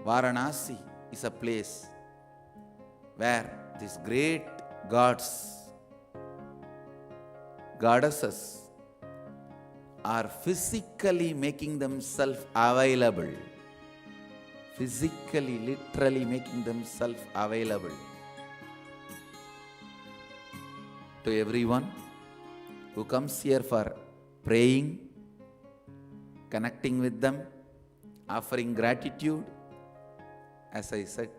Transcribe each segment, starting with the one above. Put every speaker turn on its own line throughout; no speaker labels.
Varanasi is a place where these great gods, goddesses are physically making themselves available. Physically, literally making themselves available to everyone who comes here for praying, connecting with them, offering gratitude. As I said,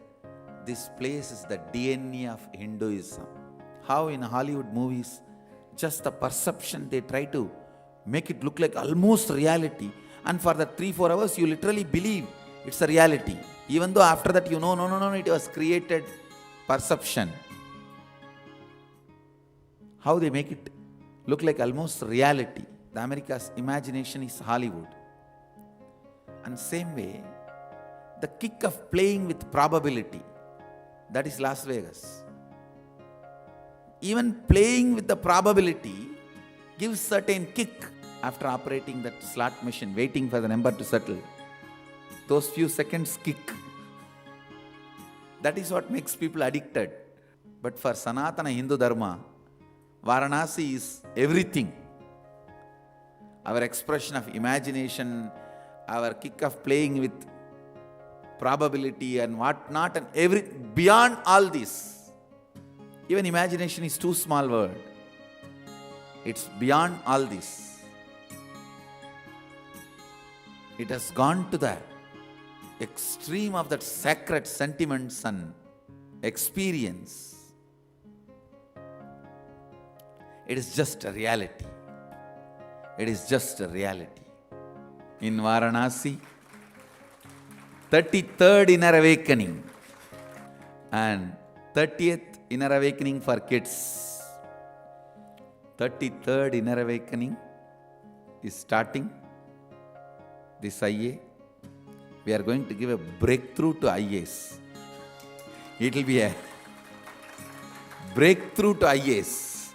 this place is the DNA of Hinduism. How in Hollywood movies, just the perception, they try to make it look like almost reality, and for the 3-4 hours you literally believe it's a reality, even though after that you know, no, it was created perception. How they make it look like almost reality. The America's imagination is Hollywood. And same way, the kick of playing with probability, that is Las Vegas. Even playing with the probability gives certain kick after operating that slot machine, waiting for the number to settle. Those few seconds kick. That is what makes people addicted. But for Sanatana Hindu Dharma, Varanasi is everything. Our expression of imagination, our kick of playing with probability and what not, and beyond all this. Even imagination is too small word. It's beyond all this. It has gone to the extreme of that sacred sentiments and experience. It is just a reality. It is just a reality. In Varanasi, 33rd inner awakening and 30th inner awakening for kids. 33rd inner awakening is starting this IA. We are going to give a breakthrough to IAs. It will be a breakthrough to IAs.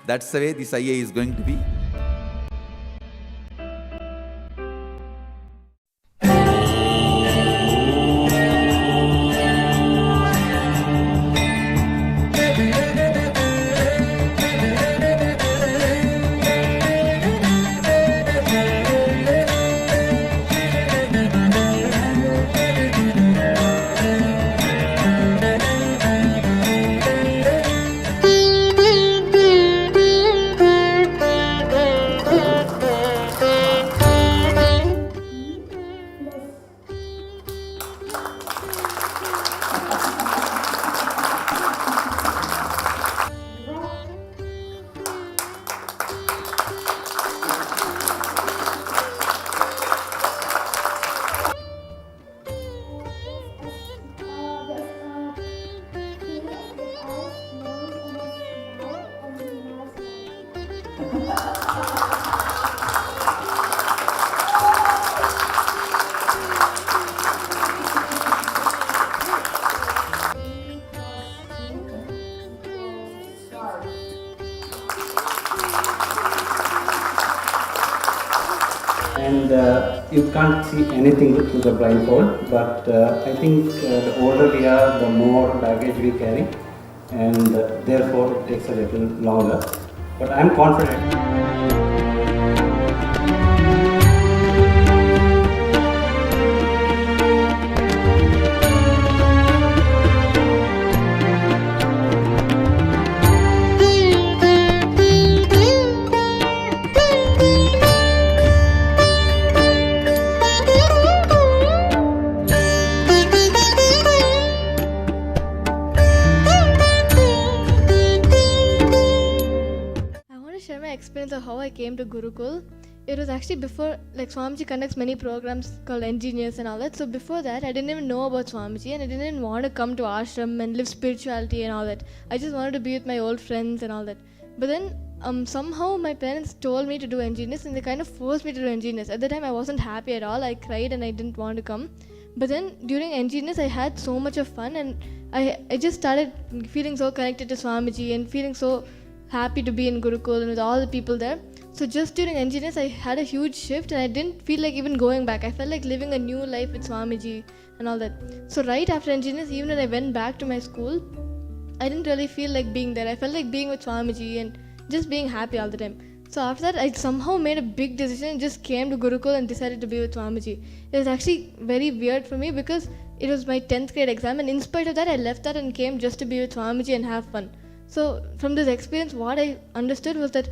That's the way this IA is going to be.
And you can't see anything through the blindfold, but I think the older we are, the more baggage we carry, and therefore it takes a little longer. But I'm confident.
Experience of how I came to Gurukul. It was actually before, like Swamiji conducts many programs called Engineers and all that. So before that, I didn't even know about Swamiji and I didn't even want to come to ashram and live spirituality and all that. I just wanted to be with my old friends and all that. But then somehow my parents told me to do Engineers and they kind of forced me to do Engineers. At the time, I wasn't happy at all. I cried and I didn't want to come. But then during Engineers, I had so much of fun and I just started feeling so connected to Swamiji and feeling so happy to be in Gurukul and with all the people there. So just during engineers, I had a huge shift and I didn't feel like even going back. I felt like living a new life with Swamiji and all that. So right after engineers, even when I went back to my school, I didn't really feel like being there. I felt like being with Swamiji and just being happy all the time. So after that, I somehow made a big decision and just came to Gurukul and decided to be with Swamiji. It was actually very weird for me because it was my 10th grade exam, and in spite of that, I left that and came just to be with Swamiji and have fun. So from this experience, what I understood was that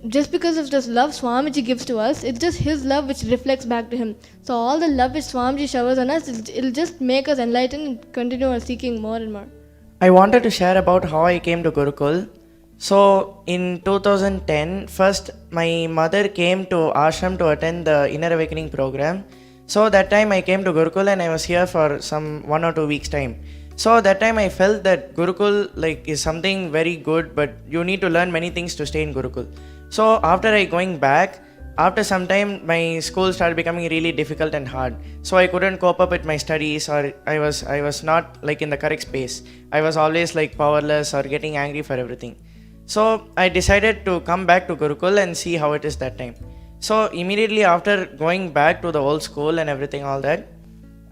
just because of this love Swamiji gives to us, it's just his love which reflects back to him. So all the love which Swamiji showers on us, it'll just make us enlightened and continue our seeking more and more.
I wanted to share about how I came to Gurukul. So in 2010, first my mother came to Ashram to attend the Inner Awakening program. So that time I came to Gurukul and I was here for some 1 or 2 weeks time. So that time I felt that Gurukul is something very good, but you need to learn many things to stay in Gurukul. So after I going back, after some time my school started becoming really difficult and hard. So I couldn't cope up with my studies, or I was not in the correct space. I was always powerless or getting angry for everything. So I decided to come back to Gurukul and see how it is that time. So immediately after going back to the old school and everything all that,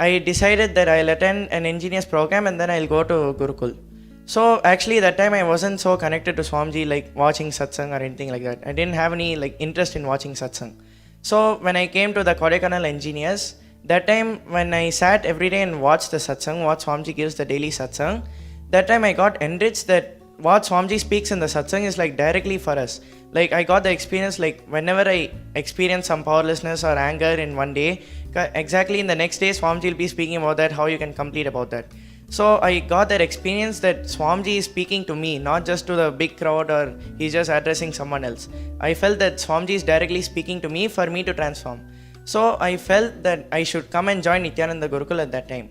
I decided that I'll attend an engineers program and then I'll go to Gurukul. So actually that time I wasn't so connected to Swamiji watching satsang or anything like that. I didn't have any interest in watching satsang. So when I came to the Kodaikanal engineers, that time when I sat every day and watched the satsang, what Swamiji gives the daily satsang, that time I got enriched that what Swamiji speaks in the satsang is directly for us. I got the experience whenever I experience some powerlessness or anger in one day, exactly in the next day Swamiji will be speaking about that, how you can complete about that. So I got that experience that Swamiji is speaking to me, not just to the big crowd or he's just addressing someone else. I felt that Swamiji is directly speaking to me for me to transform. So I felt that I should come and join Nityananda Gurukul at that time.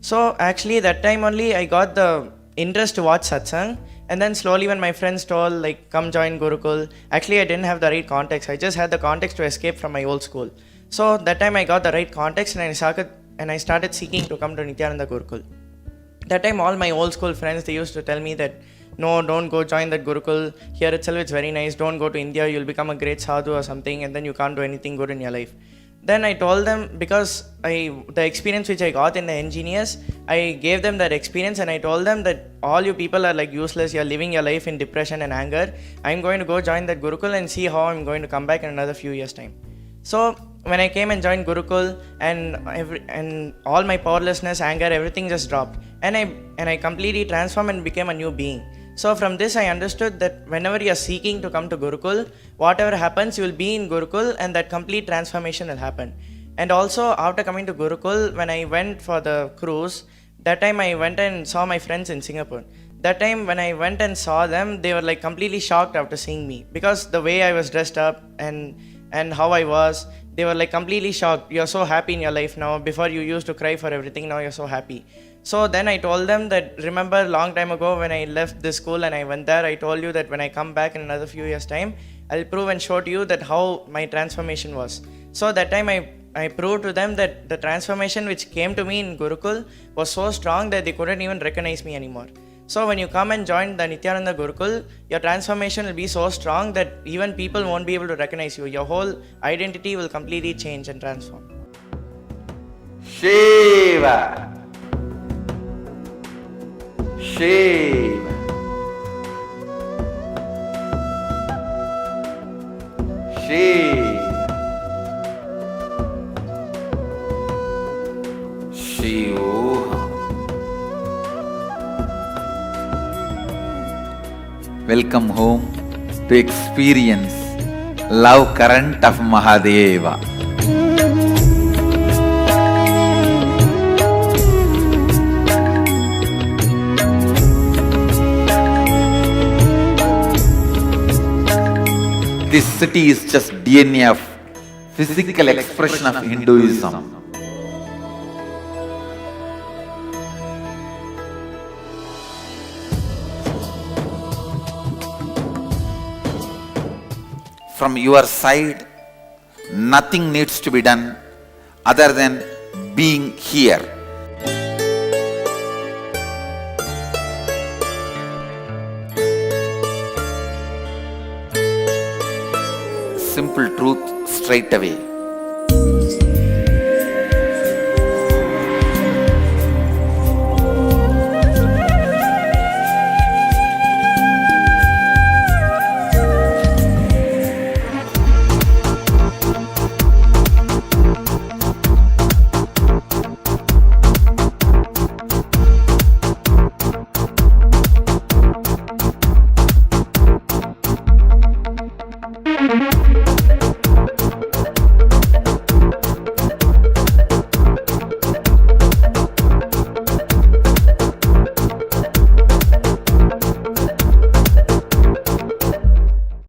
So actually that time only I got the interest to watch satsang, and then slowly when my friends told come join Gurukul, actually I didn't have the right context. I just had the context to escape from my old school. So that time I got the right context and I started seeking to come to Nityananda Gurukul. That time all my old school friends, they used to tell me that no, don't go join that Gurukul. Here itself it's very nice. Don't go to India. You'll become a great sadhu or something and then you can't do anything good in your life. Then I told them, because the experience which I got in the engineers, I gave them that experience and I told them that all you people are useless. You're living your life in depression and anger. I'm going to go join that Gurukul and see how I'm going to come back in another few years time. So when I came and joined Gurukul and all my powerlessness, anger, everything just dropped. And I completely transformed and became a new being. So from this I understood that whenever you are seeking to come to Gurukul, whatever happens, you will be in Gurukul and that complete transformation will happen. And also after coming to Gurukul, when I went for the cruise, that time I went and saw my friends in Singapore. That time when I went and saw them, they were completely shocked after seeing me, because the way I was dressed up and how I was, they were completely shocked. You're so happy in your life now. Before you used to cry for everything, now you're so happy. So then I told them that, remember long time ago when I left this school and I went there, I told you that when I come back in another few years time, I'll prove and show to you that how my transformation was. So that time I proved to them that the transformation which came to me in Gurukul was so strong that they couldn't even recognize me anymore. So when you come and join the Nityananda Gurukul, your transformation will be so strong that even people won't be able to recognize you. Your whole identity will completely change and transform.
Shiva. Shiva. Shiva. Shiva. Welcome home to experience love current of Mahadeva. This city is just DNA of physical expression of Hinduism. From your side, nothing needs to be done other than being here. simple truth straight away.